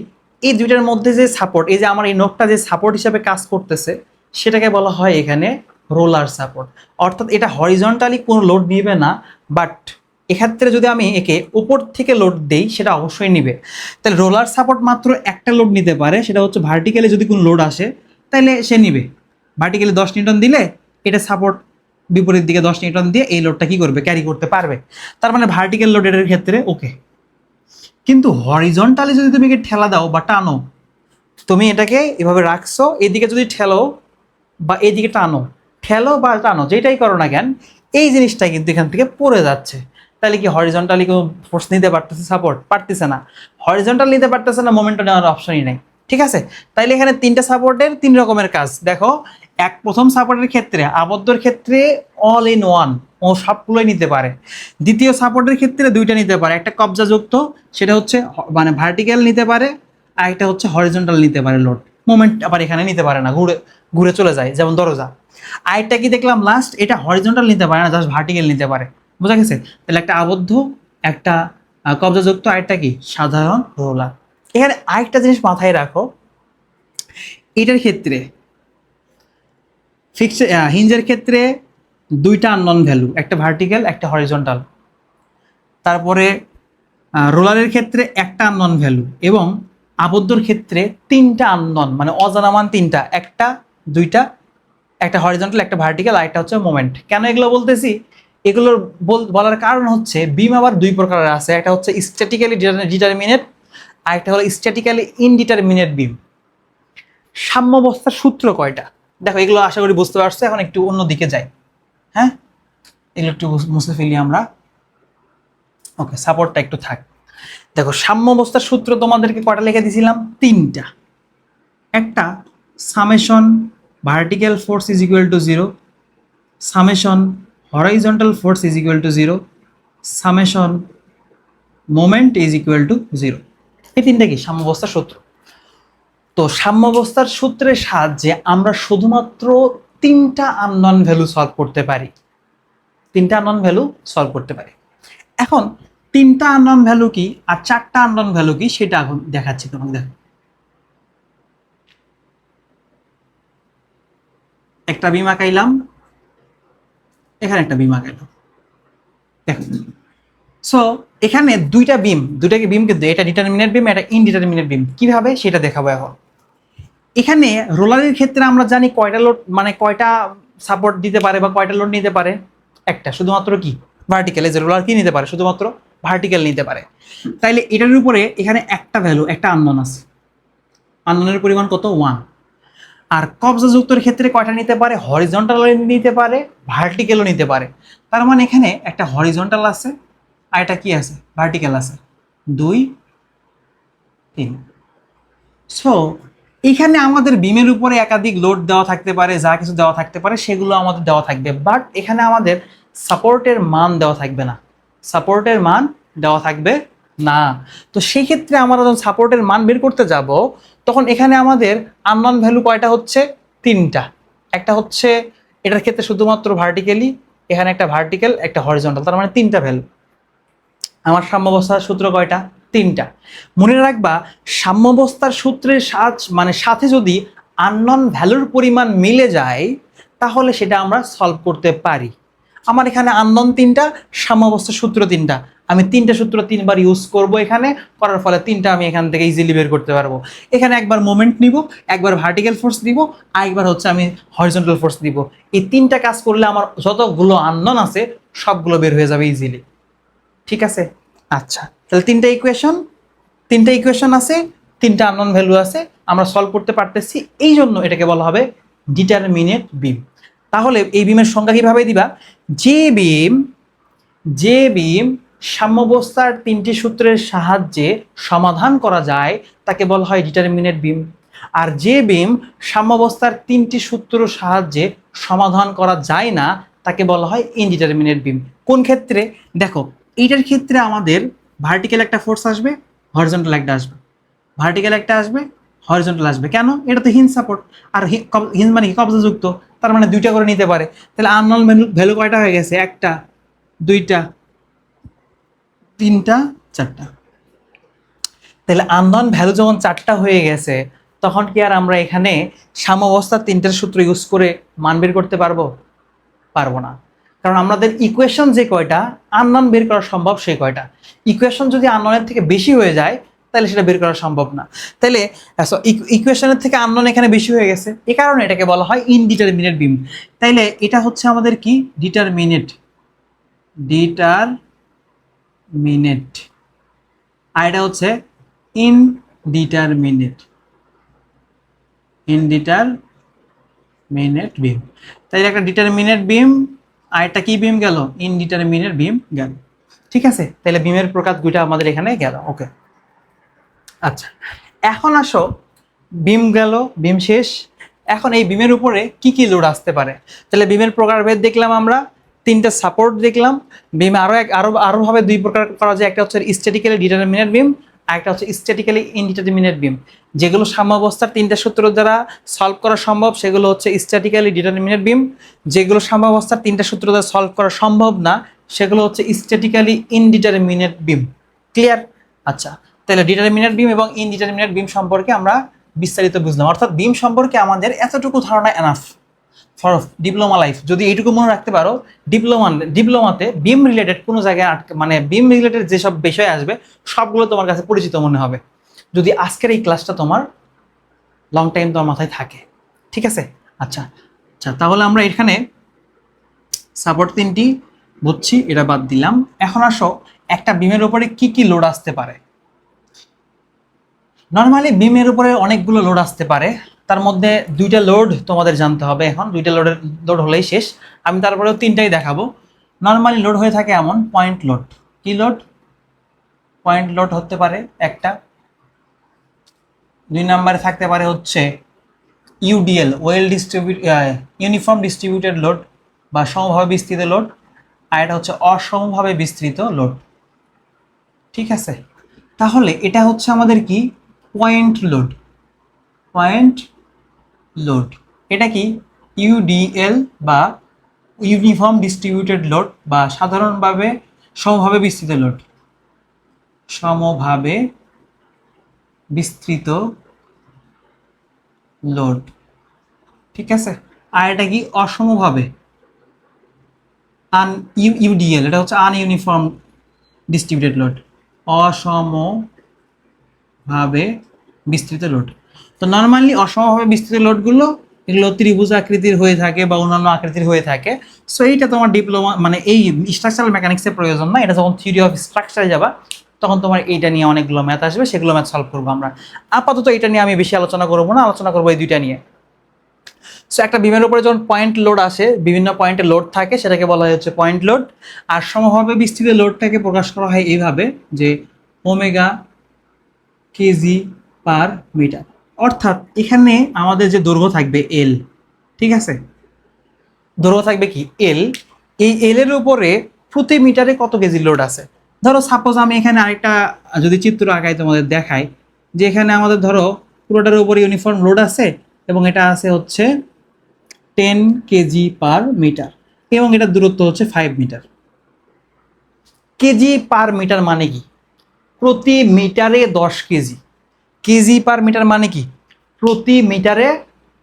এই দুইটার মধ্যে যে সাপোর্ট, এই যে আমার এই নখটা যে সাপোর্ট হিসাবে কাজ করতেছে, সেটাকে বলা হয় এখানে রোলার সাপোর্ট। অর্থাৎ এটা হরিজন্টালি কোনো লোড নিবে না, বাট এক্ষেত্রে যদি আমি একে উপর থেকে লোড দেই, সেটা অবশ্যই নিবে। তাহলে রোলার সাপোর্ট মাত্র একটা লোড নিতে পারে, সেটা হচ্ছে ভার্টিক্যালি যদি কোনো লোড আসে, তাহলে সে নিবে। ভার্টিক্যালি 10 নিউটন দিলে এটা সাপোর্ট বিপরীত দিকে 10 নিউটন দিয়ে এই লোডটা কি করবে? ক্যারি করতে পারবে। তার মানে ভার্টিক্যাল লোডের ক্ষেত্রে ওকে। কিন্তু হরিজন্টালি যদি তুমি একে ঠেলা দাও বা টানো, তুমি এটাকে এভাবে রাখছো, এদিকে যদি ঠেলো বা এদিকে টানো, ঠেলো বা টানো, যেটাই করো না কেন, এই জিনিসটা কিন্তু এখান থেকে পড়ে যাচ্ছে। তাহলে কি হরিজন্টালি কোনো ফোর্স নিতে পারতেছে? সাপোর্ট পারতেছে না। হরিজন্টাল নিতে পারতেছে না, মোমেন্ট নেওয়ার অপশনই নেই। ঠিক আছে, তাইলে এখানে তিনটা সাপোর্টের 3 রকমের কাজ। দেখো, প্রথম সাপোর্টের ক্ষেত্রে, আবদ্ধর ক্ষেত্রে অল ইন ওয়ান, ও সবগুলোই নিতে পারে। দ্বিতীয় সাপোর্টের ক্ষেত্রে দুইটা নিতে পারে, একটা কবজাযুক্ত, সেটা হচ্ছে মানে ভার্টিক্যাল নিতে পারে, আর একটা হচ্ছে হরিজন্টাল নিতে পারে লোড। মোমেন্ট আবার এখানে নিতে পারে না, ঘুরে ঘুরে চলে যায়, যেমন দরজা। আরেকটা কি দেখলাম লাস্ট, এটা হরিজন্টাল নিতে পারে না, জাস্ট ভার্টিক্যাল নিতে পারে। বোঝা গেছে? তাহলে একটা আবদ্ধ, একটা কবজাযুক্ত, আরেকটা কি সাধারণ রোলার। এখানে আরেকটা জিনিস মাথায় রাখো, এটার ক্ষেত্রে ফিক্স হিঞ্জের ক্ষেত্রে দুইটা আননন ভ্যালু, একটা ভার্টিক্যাল, একটা হরিজন্টাল। তারপরে রোলারের ক্ষেত্রে একটা আননন ভ্যালু, এবং আবদ্ধর ক্ষেত্রে 3টা আননন, মানে অজানা মান 3টা, একটা, দুইটা, একটা হরিজন্টাল, একটা ভার্টিক্যাল, আর একটা হচ্ছে মোমেন্ট। কেন এগুলো বলতেছি? এগুলোর বলার কারণ হচ্ছে বিম আবার 2 প্রকারের আছে, একটা হচ্ছে স্ট্যাটিক্যালি ডিটারমিনেট, আর একটা হলো স্ট্যাটিক্যালি ইনডিটারমিনেট বিম। সাম্যাবস্থার সূত্র কয়টা? দেখো, এগুলো আশা করি বুঝতে পারছো। এখন একটু অন্য দিকে যাই। হ্যাঁ, এগুলো একটু মুছে ফেলি আমরা। ওকে, সাপোর্টটা একটু থাক। দেখো, সাম্যাবস্থার সূত্র তোমাদেরকে কয়টা লিখে দিয়েছিলাম? 3টা। একটা, summation vertical force is equal to 0, summation horizontal force is equal to 0, summation moment is equal to 0। এই 3টা কি সাম্যাবস্থার সূত্র। তো সাম্যাবস্থার সূত্রের সাহায্যে আমরা শুধুমাত্র 3টা আননন ভ্যালু সলভ করতে পারি। 3টা আননন ভ্যালু সলভ করতে পারি। এখন 3টা আননন ভ্যালু কি আর 4টা আননন ভ্যালু কি, সেটা এখন দেখাচ্ছি তোমাকে। দেখো, একটা বিম আঁকাইলাম, এখানে একটা বিম আঁকাইলাম। দেখো, সো এখানে দুইটাকে বিম, কিন্তু এটা ডিটারমিনেট বিম, এটা ইনডিটারমিনেট বিম। কিভাবে সেটা দেখাবো এখন। এখানে রোলারের ক্ষেত্রে আমরা জানি কয়টা লোড, মানে কয়টা সাপোর্ট দিতে পারে বা কয়টা লোড নিতে পারে? একটা, শুধুমাত্র কি ভার্টিক্যাল। এই যে রোলার কি নিতে পারে? শুধুমাত্র ভার্টিক্যাল নিতে পারে। তাইলে এটার উপরে এখানে একটা ভ্যালু, একটা আননোন আছে, আননোনের পরিমাণ কত? 1। আর কবজাযুক্তর ক্ষেত্রে কয়টা নিতে পারে? হরিজন্টাল নিতে পারে, ভার্টিক্যালও নিতে পারে। তার মানে এখানে একটা হরিজন্টাল আছে, আর এটা কি আছে? ভার্টিক্যাল আছে। 2, 3। সো এখানে আমাদের বিমের উপরে একাধিক লোড দেওয়া থাকতে পারে, যা কিছু দেওয়া থাকতে পারে সেগুলো আমাদের দেওয়া থাকবে, বাট এখানে আমাদের সাপোর্টের মান দেওয়া থাকবে না। সাপোর্টের মান দেওয়া থাকবে না। তো সেই ক্ষেত্রে আমরা যখন সাপোর্টের মান বের করতে যাব তখন এখানে আমাদের আননোন ভ্যালু কয়টা হচ্ছে? তিনটা। একটা হচ্ছে এটার ক্ষেত্রে শুধুমাত্র ভার্টিক্যালি, এখানে একটা ভার্টিক্যাল একটা হরিজন্টাল, তার মানে তিনটা ভ্যালু। আমার সাম্যাবস্থার সূত্র কয়টা? তিনটা। মনে রাখবা সাম্যাবস্থার সূত্রের সাথে যদি আননোন ভ্যালুর পরিমাণ মিলে যায় তাহলে সেটা আমরা সলভ করতে পারি। আমার এখানে আননোন তিনটা, সাম্যাবস্থার সূত্র তিনটা, আমি তিনটা সূত্র তিনবার ইউজ করব এখানে, করার ফলে তিনটা আমি এখান থেকে ইজিলি বের করতে পারবো। এখানে একবার মোমেন্ট নিব, একবার ভার্টিক্যাল ফোর্স দিব, আর একবার হচ্ছে আমি হরিজন্টাল ফোর্স দিব। এই তিনটা কাজ করলে আমার যতগুলো আননোন আছে সবগুলো বের হয়ে যাবে ইজিলি। ঠিক আছে? আচ্ছা, তাহলে তিনটা ইকুয়েশন আছে, তিনটা আননোন ভ্যালু আছে, আমরা সলভ করতে পারতেছি, এই জন্য এটাকে বলা হবে ডিটারমিনেট বিম। তাহলে এই বিমের সংজ্ঞা কিভাবে দিবা? যে বিম সাম্যাবস্থার তিনটি সূত্রের সাহায্যে সমাধান করা যায় তাকে বলা হয় ডিটারমিনেট বিম। আর যে বিম সাম্যাবস্থার তিনটি সূত্র সাহায্যে সমাধান করা যায় না তাকে বলা হয় ইনডিটারমিনেট বিম। কোন ক্ষেত্রে? দেখো, এইটার ক্ষেত্রে আমাদের ভার্টিক্যাল একটা ফোর্স আসবে, হরিজন্টাল একটা আসবে, ভার্টিক্যাল একটা আসবে, হরিজন্টাল আসবে। কেন? এটা তো হিঞ্জ সাপোর্ট, আর হিঞ্জ মানে কি? কবজাযুক্ত, তার মানে দুইটা করে নিতে পারে। তাহলে আননোন ভ্যালু কয়টা হয়ে গেছে? একটা, দুইটা, তিনটা, চারটা। তাহলে আননোন ভ্যালু যখন চারটা হয়ে গেছে তখন কি আর আমরা এখানে সাম্যাবস্থার তিনটার সূত্র ইউজ করে মান বের করতে পারবো? পারবো না। কারণ আমাদের ইকুয়েশন যে কয়টা আননোন বের করা সম্ভব সেই কয়টা। ইকুয়েশন যদি আননোনের থেকে বেশি হয়ে যায় তাহলে সেটা বের করা সম্ভব না। তাহলে ইকুয়েশনের থেকে আননোন এখানে বেশি হয়ে গেছে, এই কারণে এটাকে বলা হয় ইনডিটারমিনেট বিম। তাইলে এটা হচ্ছে আমাদের কি? ডিটারমিনেট। আর এটা হচ্ছে ইনডিটারমিনেট বিম। তাই একটা ডিটারমিনেট বিম আর একটা কি বিম গেল? ইনডিটারমিনেট বিম গেল। ঠিক আছে, তাহলে বিমের প্রকার দুইটা আমাদের এখানে গেল। ওকে, আচ্ছা, এখন আসো, বিম গেল, বিম শেষ। এখন এই বিমের উপরে কি কি লোড আসতে পারে? তাহলে বিমের প্রকারভেদ দেখলাম আমরা, তিনটা সাপোর্ট দেখলাম। বিম আরো ভাবে দুই প্রকার করা যায়, একটা হচ্ছে স্ট্যাটিক্যালি ডিটারমিনেট বিম, আর একটা হচ্ছে স্ট্যাটিক্যালি ইনডিটারমিনেট বিম। যেগুলো সাম্যাবস্থার তিনটা সূত্র দ্বারা সলভ করা সম্ভব সেগুলো হচ্ছে স্ট্যাটিক্যালি ডিটারমিনেট বিম, যেগুলো সাম্যাবস্থার তিনটা সূত্র দ্বারা সলভ করা সম্ভব না সেগুলো হচ্ছে স্ট্যাটিক্যালি ইনডিটারমিনেট বিম। ক্লিয়ার? আচ্ছা, তাহলে ডিটারমিনেট বিম এবং ইনডিটারমিনেট বিম সম্পর্কে আমরা বিস্তারিত বুঝলাম। অর্থাৎ বিম সম্পর্কে আমাদের এতটুকু ধারণা এনাফ ফর ডিপ্লোমা লাইফ। যদি এইটুকু মনে রাখতে পারো, ডিপ্লোমাতে বিম রিলেটেড কোনো জায়গায় মানে বিম রিলেটেড যেসব বিষয় আসবে সবগুলো তোমার কাছে পরিচিত মনে হবে যদি আজকের এই ক্লাসটা তোমার লং টাইম তোমার মাথায় থাকে। ঠিক আছে? আচ্ছা আচ্ছা, তাহলে আমরা এখানে সাপোর্ট তিনটি বুঝছি, এটা বাদ দিলাম। এখন আসো, একটা বিমের উপরে কি কি লোড আসতে পারে। নর্মালি বিমের উপরে অনেকগুলো লোড আসতে পারে, তার মধ্যে দুইটা লোড তোমাদের জানতে হবে। এখন দুইটা লোড হলেই শেষ, আমি তারপরেও তিনটাই দেখাবো। নর্মালি লোড হয়ে থাকে এমন পয়েন্ট লোড। কি লোড? পয়েন্ট লোড হতে পারে একটা। দুই নম্বরে থাকতে পারে হচ্ছে ইউডিএল, ইউনিফর্ম ডিস্ট্রিবিউটেড লোড বা সমভাবে বিস্তৃত লোড, আর এটা হচ্ছে অসমভাবে বিস্তৃত লোড। ঠিক আছে, তাহলে এটা হচ্ছে আমাদের কি? Point load. এটা কি? ইউডিএল বা ইউনিফর্ম ডিস্ট্রিবিউটেড লোড বা সাধারণভাবে সমভাবে বিস্তৃত লোড। ঠিক আছে, আর এটা কি? অসমভাবে ইউডিএল, এটা হচ্ছে আনইউনিফর্ম ডিস্ট্রিবিউটেড লোড, অসমভাবে বিস্তৃত লোড। তো নর্মালি অসমভাবে বিস্তৃত লোডগুলো এগুলো ত্রিভুজ আকৃতির হয়ে থাকে বা অন্যান্য আকৃতির হয়ে থাকে। সো এইটা তোমার ডিপ্লোমা মানে এই স্ট্রাকচারাল মেকানিক্সের প্রয়োজন না, এটা যখন থিওরি অফ স্ট্রাকচারে যাবা তখন তোমার এইটা নিয়ে অনেকগুলো ম্যাথ আসবে, সেগুলো ম্যাথ সলভ করবো আমরা। আপাতত এটা নিয়ে আমি বেশি আলোচনা করবো না, আলোচনা করবো এই দুইটা নিয়ে। সো একটা বিমের উপরে যখন পয়েন্ট লোড আসে, বিভিন্ন পয়েন্টে লোড থাকে, সেটাকে বলা হচ্ছে পয়েন্ট লোড। আর সমভাবে বিস্তৃত লোডটাকে প্রকাশ করা হয় এইভাবে যে ওমেগা কেজি পার মিটার। অর্থাৎ এখানে আমাদের যে দৈর্ঘ্য থাকবে এল, ঠিক আছে, দৈর্ঘ্য থাকবে কি? এল। এই এল এর উপরে প্রতি মিটারে কত কেজি লোড আছে ধরো সাপোজ আমি এখানে আরেকটা যদি চিত্র আঁকাই তোমাদের দেখাই, যে এখানে আমাদের ধরো পুরোটার উপরে ইউনিফর্ম লোড আছে এবং এটা আছে হচ্ছে 10 কেজি/মিটার এবং এটার দূরত্ব হচ্ছে 5 মিটার। কেজি/মিটার মানে কি? প্রতি মিটারে 10 কেজি। কেজি/মিটার মানে কি? প্রতি মিটারে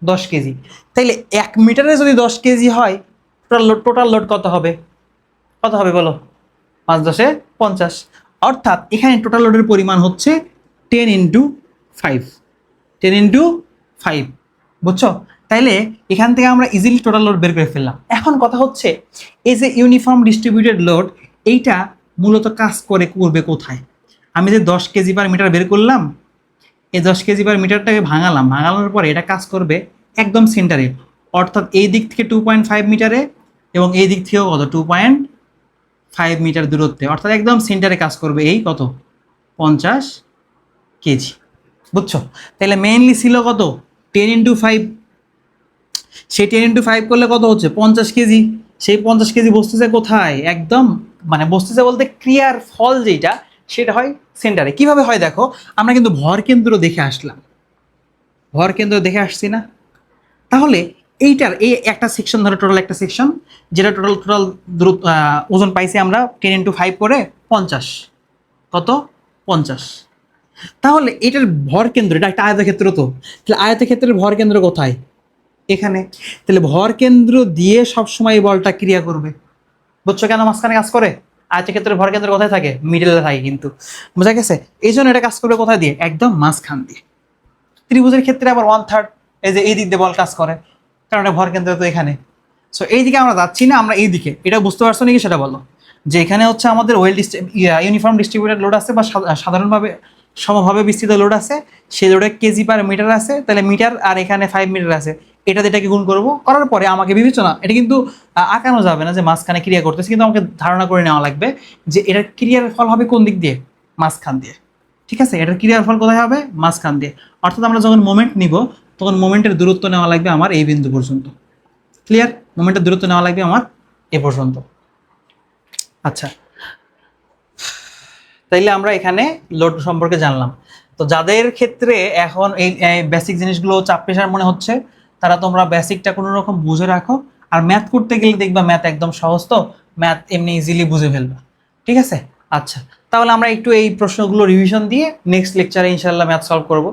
10 কেজি। তাইলে 1 মিটারে যদি 10 কেজি হয়, টোটাল লোড কত হবে? কত হবে বলো? 5×10=50। অর্থাৎ এখানে টোটাল লোডের পরিমাণ হচ্ছে 10 × 5, 10 × 5। বুঝছো? তাইলে এখান থেকে আমরা ইজিলি টোটাল লোড বের করে ফেললাম। এখন কথা হচ্ছে এই যে ইউনিফর্ম ডিস্ট্রিবিউটেড লোড, এইটা মূলত কাজ করবে কোথায়? আমি যে 10 কেজি/মিটার বের করলাম, এই 10 কেজি/মিটারটাকে ভাঙানোর পরে এটা কাজ করবে একদম সেন্টারে, অর্থাৎ এই দিক থেকে 2.5 মিটারে এবং এই দিক থেকেও কত 2.5 মিটার দূরত্বে, অর্থাৎ একদম সেন্টারে কাজ করবে এই কত 50 কেজি। বুঝছো? তাহলে মেইনলি ছিল কত 10 × 5, সেই 10 × 5 করলে কত হচ্ছে 50 কেজি। সেই 50 কেজি বসতেছে কোথায়? একদম মানে বসতেছে বলতে ক্রিয়ার ফল যেটা সেটা হয় সেন্টারে। কিভাবে হয় দেখো, আমরা কিন্তু ভর কেন্দ্র দেখে আসলাম, ভর কেন্দ্র দেখে আসছি না? তাহলে এইটার এই একটা সেকশন ধরো, টোটাল একটা সেকশন, যেটা টোটাল ওজন পাইছি আমরা 10 × 5 করে 50। কত? 50। তাহলে এটার ভর কেন্দ্র, এটা একটা আয়তক্ষেত্র, তো তাহলে আয়তক্ষেত্রের ভর কেন্দ্র কোথায়? এখানে। তাহলে ভর কেন্দ্র দিয়ে সবসময় এই বলটা ক্রিয়া করবে। বুঝছো কেন মাঝখানে কাজ করে? আয়তক্ষেত্রের ভর কেন্দ্র কোথায় থাকে? মিডলে থাকে কিন্তু। বোঝা গেছে? এই জন্য এটা কাজ করবে কোথায় দিয়ে? একদম মাঝখান দিয়ে। ত্রিভুজের ক্ষেত্রে আবার 1/3 এই যে এই দিক দিয়ে বল কাজ করে, কারণ এটা ভর কেন্দ্র তো এখানে। সো এই দিকে আমরা যাচ্ছি না, আমরা এই দিকে। এটা বুঝতে পারছো নাকি সেটা বলো। যে এখানে হচ্ছে আমাদের ইউনিফর্ম ডিস্ট্রিবিউটেড লোড আছে বা সাধারণভাবে সমভাবে বিস্তৃত লোড আছে, সেই লোডে কেজি/মিটার আছে, তাহলে মিটার আর এখানে 5 মিটার আছে, এটাতে এটাকে গুণ করবো, করার পরে আমাকে বিবেচনা, এটা কিন্তু আঁকানো যাবে না যে মাঝখানে ক্রিয়া করতেছে, কিন্তু আমাকে ধারণা করে নেওয়া লাগবে যে এটার ক্রিয়ার ফল হবে কোন দিক দিয়ে? মাঝখান দিয়ে। ঠিক আছে, এটার ক্রিয়ার ফল কোথায় হবে? মাঝখান দিয়ে। অর্থাৎ আমরা যখন মোমেন্ট নিব তখন মোমেন্টের দূরত্ব নেওয়া লাগবে আমার এই বিন্দু পর্যন্ত। ক্লিয়ার? মোমেন্টের দূরত্ব নেওয়া লাগবে আমার এ পর্যন্ত। আচ্ছা, তাইলে আমরা এখানে লোড সম্পর্কে জানলাম। তো যাদের ক্ষেত্রে এখন এই বেসিক জিনিসগুলো চাপ প্রেশার মনে হচ্ছে, তারা তোমরা বেসিকটা কোনো রকম বুঝে রাখো। আর ম্যাথ করতে গেলে দেখবা ম্যাথ একদম সহজ, তো ম্যাথ এমনি ইজিলি বুঝে ফেলবা। ঠিক আছে? আচ্ছা, তাহলে আমরা একটু এই প্রশ্নগুলো রিভিশন দিয়ে নেক্সট লেকচারে ইনশাল্লাহ ম্যাথ সলভ করব।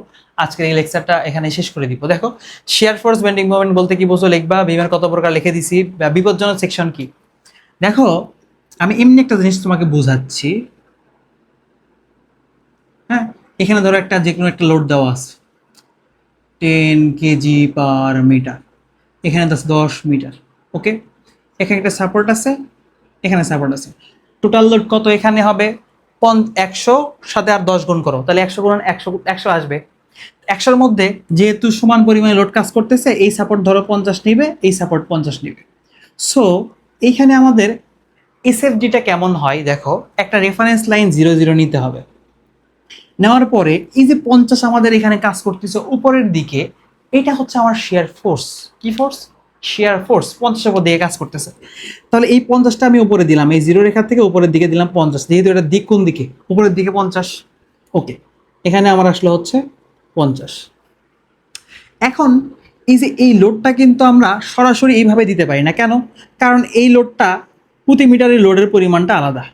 আজকের এই লেকচারটা এখানে শেষ করে দিব। দেখো, শেয়ার ফোর্স বেন্ডিং মোমেন্ট বলতে কি বোঝো লিখবা, বিমের কত প্রকার লিখে দিছি, বিপজ্জনক সেকশন কি। দেখো, আমি এমনি একটা জিনিস তোমাকে বোঝাচ্ছি। হ্যাঁ, এখানে ধরো একটা যে কোনো একটা লোড দেওয়া আছে 10 কেজি/মিটার, এখানে 10 মিটার। ওকে, এখানে একটা সাপোর্ট আছে, এখানে সাপোর্ট আছে। টোটাল লোড কত এখানে হবে? 100 সাথে আর 10 গুণ করো, তাহলে 100 গুণ 100 আসবে। 100-র মধ্যে যেহেতু সমান পরিমাণে লোড কাজ করতেছে, এই সাপোর্ট ধরো 50 নিবে, এই সাপোর্ট 50 নিবে। সো এইখানে আমাদের এসএফডিটা কেমন হয় দেখো, একটা রেফারেন্স লাইন 0 0 নিতে হবে। নেওয়ার পরে এই যে 50 আমাদের এখানে কাজ করতেছে উপরের দিকে, এটা হচ্ছে আমার শেয়ার ফোর্স। কি ফোর্স? Share force. 50-এর উপর দিকে কাজ করতেছে। তাহলে এই 50টা আমি উপরে দিলাম, এই জিরো রেখা থেকে উপরের দিকে দিলাম 50, যেহেতু এটা দিক কোন দিকে? উপরের দিকে 50। ওকে, এখানে আমার আসলে হচ্ছে 50। এখন এই যে এই লোডটা কিন্তু আমরা সরাসরি এইভাবে দিতে পারি না, কেন? কারণ এই লোডটা প্রতি মিটারের লোডের পরিমাণটা আলাদা,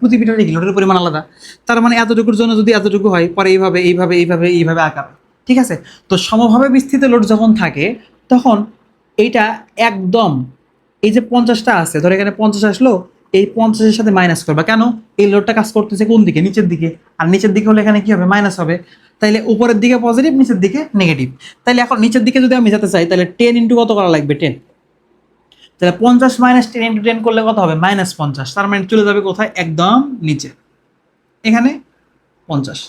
প্রতি মিটারে কি লোডের পরিমাণ আলাদা। তার মানে এতটুকুর জন্য যদি এতটুকু হয়, পরে এইভাবে এইভাবে এইভাবে এইভাবে আঁকাবে। ঠিক আছে? তো সমভাবে বিস্তৃত লোড যখন থাকে তখন এইটা একদম, এই যে 50টা আছে, ধর এখানে 50 আসলো, এই 50-এর সাথে মাইনাস করবা। কেন? এই লোডটা কাজ করতেছে কোন দিকে? নিচের দিকে। আর নিচের দিকে হলে এখানে কি হবে? মাইনাস হবে। তাইলে উপরের দিকে পজিটিভ, নিচের দিকে নেগেটিভ। তাইলে এখন নিচের দিকে যদি আমি যেতে চাই, তাহলে 10 ইন্টু কত করা লাগবে? 10। তাহলে 50 - 10 ইন্টু 10 করলে কত হবে? -50। তার মানে চলে যাবে কোথায়? একদম নিচে, এখানে 50।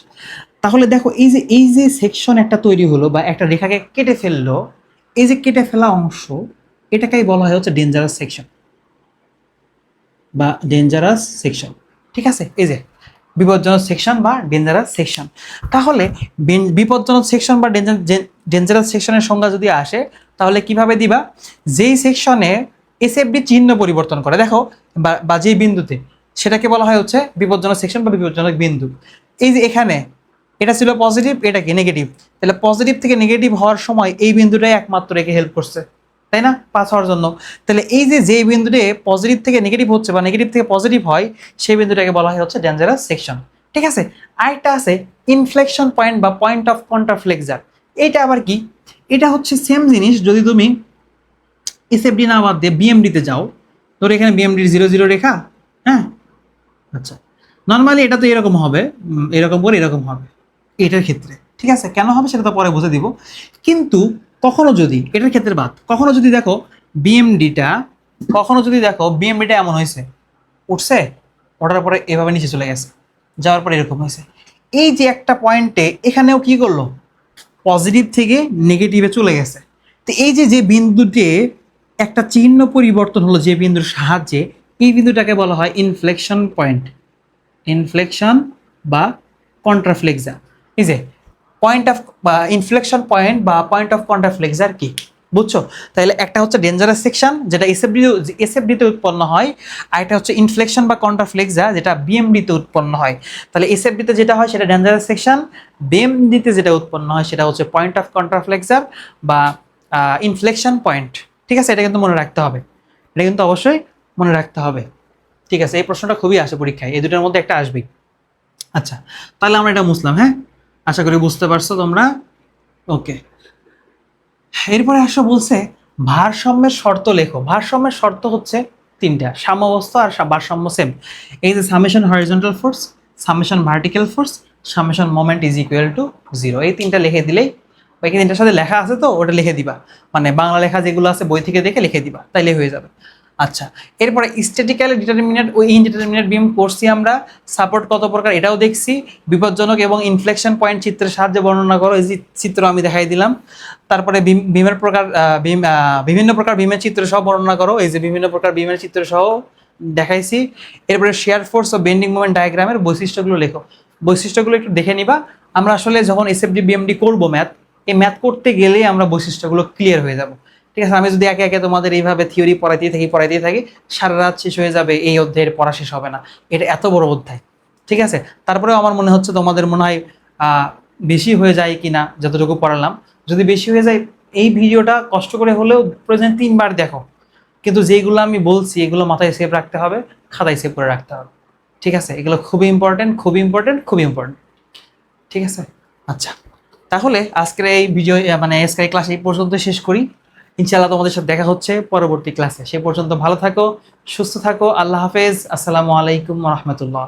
তাহলে দেখো, এই যে সেকশন একটা তৈরি হলো বা একটা রেখাকে কেটে ফেললো, এই যে কেটে ফেলা অংশ, এটাকেই বলা হয় হচ্ছে ডেঞ্জারাস সেকশন বা ডেঞ্জারাস সেকশন। ঠিক আছে? এই যে বিপজ্জনক সেকশন বা ডেঞ্জারাস সেকশন। তাহলে বিপজ্জনক সেকশন বা ডেঞ্জারাস সেকশনের সংজ্ঞা যদি আসে, তাহলে কিভাবে দিবা? যেই সেকশনে এসএফডি চিহ্ন পরিবর্তন করে, দেখো বা যেই বিন্দুতে সেটাকে বলা হয় হচ্ছে বিপজ্জনক সেকশন বা বিপজ্জনক বিন্দু। এই যে এখানে এটা ছিল পজিটিভ, এটা কি নেগেটিভ, তাহলে পজিটিভ থেকে নেগেটিভ হওয়ার সময় এই বিন্দুটাই একমাত্র একে হেল্প করছে, তাই না, পাস হওয়ার জন্য। তাহলে এই যে যে বিন্দুটা পজিটিভ থেকে নেগেটিভ হচ্ছে বা নেগেটিভ থেকে পজিটিভ হয়, সেই বিন্দুটাকে বলা হয় হচ্ছে ডেঞ্জারাস সেকশন। ঠিক আছে, আরেকটা আছে ইনফ্লেকশন পয়েন্ট বা পয়েন্ট অফ কন্ট্রাফ্লেক্সার। এটা আবার কি? এটা হচ্ছে সেম জিনিস, যদি তুমি এসএফডি না বাদ দিয়ে বিএমডিতে যাও, ধরো এখানে বিএমডির 0 0 রেখা, হ্যাঁ, আচ্ছা, নর্মালি এটা তো এরকম হবে, এরকম করে এরকম হবে এটার ক্ষেত্রে, ঠিক আছে, কেন হবে সেটা তো পরে বুঝে দিব। কিন্তু কখনো যদি এটার ক্ষেত্রে বাদ, কখনো যদি দেখো বিএমডিটা, এমন হয়েছে, উঠছে, ওঠার পরে এভাবে নিচে চলে গেছে, যাওয়ার পরে এরকম হয়েছে, এই যে একটা পয়েন্টে এখানেও কি করলো, পজিটিভ থেকে নেগেটিভে চলে গেছে। তো এই যে যে বিন্দুতে একটা চিহ্ন পরিবর্তন হলো যে বিন্দুর সাহায্যে, এই বিন্দুটাকে বলা হয় ইনফ্লেকশন পয়েন্ট, ইনফ্লেকশন বা কন্ট্রাফ্লেক্সার। এই যে পয়েন্ট অফ বা ইনফ্লেকশন পয়েন্ট বা পয়েন্ট অফ কন্ট্রাফ্লেক্সার কি, বুঝছো? তাহলে একটা হচ্ছে ডেঞ্জারাস সেকশন যেটা এসএফডিতে উৎপন্ন হয়, আর একটা হচ্ছে ইনফ্লেকশন বা কন্ট্রাফ্লেক্সার যেটা বিএমডিতে উৎপন্ন হয়। তাহলে এসএফডিতে যেটা হয় সেটা ডেঞ্জারাস সেকশন, বিএমডিতে যেটা উৎপন্ন হয় সেটা হচ্ছে পয়েন্ট অফ কন্ট্রাফ্লেক্সার বা ইনফ্লেকশন পয়েন্ট। ঠিক আছে, এটা কিন্তু মনে রাখতে হবে, এটা কিন্তু অবশ্যই মনে রাখতে হবে। ঠিক আছে, এই প্রশ্নটা খুবই আসে পরীক্ষায়, এই দুটোর মধ্যে একটা আসবেই। আচ্ছা, তাহলে আমরা এটা বুঝলাম, হ্যাঁ, আশা করি বুঝতে পারছো তোমরা। ওকে, এরপরে আসো বলছে ভারসাম্যের শর্ত লেখো। ভারসাম্যের শর্ত হচ্ছে তিনটা, সাম্যাবস্থা আর ভারসাম্য সেম। এই যে summation horizontal force, summation vertical force, summation moment is equal to 0, এই তিনটা লিখে দিলেই, ওই তিনটার সাথে লেখা আছে তো ওটা লিখে দিবা, মানে বাংলা লেখা যেগুলো আছে বই থেকে দেখে লিখে দিবা, তাইলে হয়ে যাবে। আচ্ছা, এরপরে স্ট্যাটিক্যালি ডিটারমিনেট ও ইনডিটারমিনেট বিম করছি আমরা, সাপোর্ট কত প্রকার এটাও দেখছি, বিপজ্জনক এবং ইনফ্লেকশন পয়েন্ট চিত্রের সাহায্যে বর্ণনা করো, এই যে চিত্র আমি দেখাই দিলাম। তারপরে ভীমের প্রকার, বিভিন্ন প্রকার ভীমের চিত্র সহ বর্ণনা করো, এই যে বিভিন্ন প্রকার ভীমের চিত্র সহ দেখাইছি। এরপরে শেয়ার ফোর্স ও বেন্ডিং মোমেন্ট ডায়াগ্রামের বৈশিষ্ট্যগুলো লেখো। বৈশিষ্ট্যগুলো একটু দেখে নিবা, আমরা আসলে যখন এসএফডি বিএমডি করবো ম্যাথ, এই ম্যাথ করতে গেলেই আমরা বৈশিষ্ট্যগুলো ক্লিয়ার হয়ে যাব। ঠিক আছে, আমি যদি একে একে তোমাদের এইভাবে থিওরি পড়াইতেই থাকি, সারা রাত শেষ হয়ে যাবে, এই অধ্যায়ের পড়া শেষ হবে না, এটা এত বড় অধ্যায়। ঠিক আছে, তারপরেও আমার মনে হচ্ছে তোমাদের মনে হয় বেশি হয়ে যায় কিনা যতটুকু পড়ালাম। যদি বেশি হয়ে যায়, এই ভিডিওটা কষ্ট করে হলেও প্রয়োজন 3বার দেখো, কিন্তু যেগুলো আমি বলছি এগুলো মাথায় সেভ রাখতে হবে, খাতায় সেভ করে রাখতে হবে। ঠিক আছে, এগুলো খুবই ইম্পর্টেন্ট, খুবই ইম্পর্টেন্ট, খুবই ইম্পর্টেন্ট। ঠিক আছে, আচ্ছা, তাহলে আজকের এই ভিডিও মানে আজকের ক্লাস এই পর্যন্ত শেষ করি। ইনশাআল্লাহ তোমাদের সাথে দেখা হচ্ছে পরবর্তী ক্লাসে। সে পর্যন্ত ভালো থাকো, সুস্থ থাকো, আল্লাহ হাফেজ, আসসালামু আলাইকুম ওয়া রাহমাতুল্লাহ।